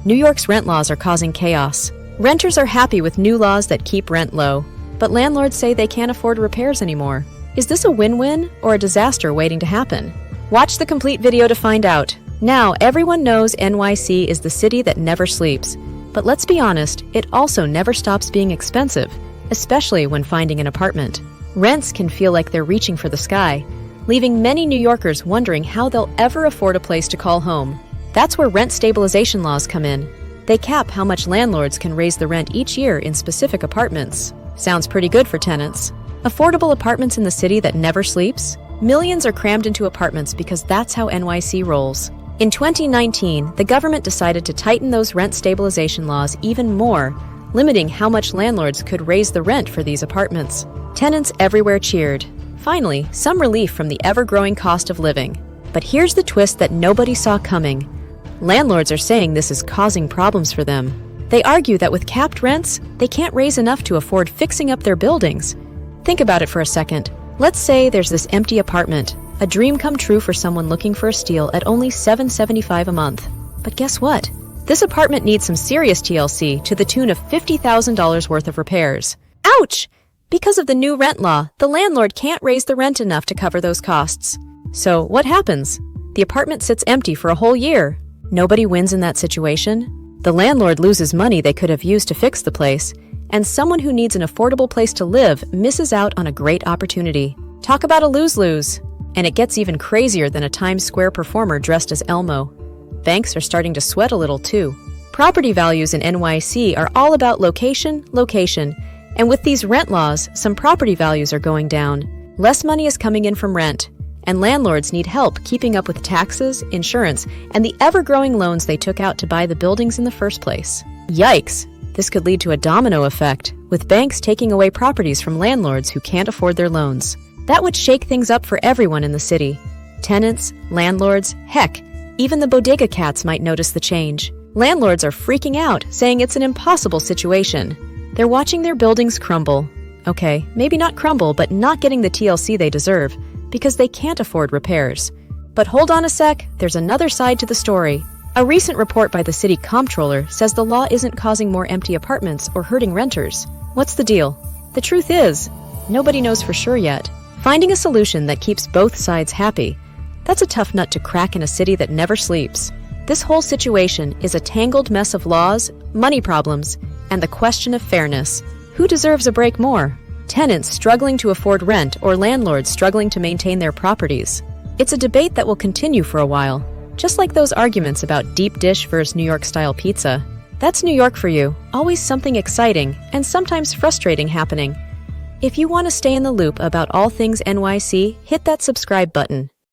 New York's rent laws are causing chaos. Renters are happy with new laws that keep rent low, but landlords say they can't afford repairs anymore. Is this a win-win or a disaster waiting to happen? Watch the complete video to find out. Now, everyone knows NYC is the city that never sleeps. But let's be honest, it also never stops being expensive, especially when finding an apartment. Rents can feel like they're reaching for the sky, leaving many New Yorkers wondering how they'll ever afford a place to call home. That's where rent stabilization laws come in. They cap how much landlords can raise the rent each year in specific apartments. Sounds pretty good for tenants. Affordable apartments in the city that never sleeps? Millions are crammed into apartments because that's how NYC rolls. In 2019, the government decided to tighten those rent stabilization laws even more, limiting how much landlords could raise the rent for these apartments. Tenants everywhere cheered. Finally, some relief from the ever-growing cost of living. But here's the twist that nobody saw coming. Landlords are saying this is causing problems for them. They argue that with capped rents, they can't raise enough to afford fixing up their buildings. Think about it for a second. Let's say there's this empty apartment, a dream come true for someone looking for a steal at only $775 a month. But guess what? This apartment needs some serious TLC to the tune of $50,000 worth of repairs. Ouch! Because of the new rent law, the landlord can't raise the rent enough to cover those costs. So what happens? The apartment sits empty for a whole year. Nobody wins in that situation. The landlord loses money they could have used to fix the place, and someone who needs an affordable place to live misses out on a great opportunity. Talk about a lose-lose. And it gets even crazier than a Times Square performer dressed as Elmo. Banks are starting to sweat a little too. Property values in NYC are all about location, and with these rent laws, some property values are going down. Less money is coming in from rent, and landlords need help keeping up with taxes, insurance, and the ever-growing loans they took out to buy the buildings in the first place. Yikes! This could lead to a domino effect, with banks taking away properties from landlords who can't afford their loans. That would shake things up for everyone in the city. Tenants, landlords, heck, even the bodega cats might notice the change. Landlords are freaking out, saying it's an impossible situation. They're watching their buildings crumble. Okay, maybe not crumble, but not getting the TLC they deserve, because they can't afford repairs. But hold on a sec, there's another side to the story. A recent report by the city comptroller says the law isn't causing more empty apartments or hurting renters. What's the deal? The truth is, nobody knows for sure yet. Finding a solution that keeps both sides happy, that's a tough nut to crack in a city that never sleeps. This whole situation is a tangled mess of laws, money problems, and the question of fairness. Who deserves a break more? Tenants struggling to afford rent or landlords struggling to maintain their properties? It's a debate that will continue for a while, just like those arguments about deep dish versus New York-style pizza. That's New York for you, always something exciting and sometimes frustrating happening. If you want to stay in the loop about all things NYC, hit that subscribe button.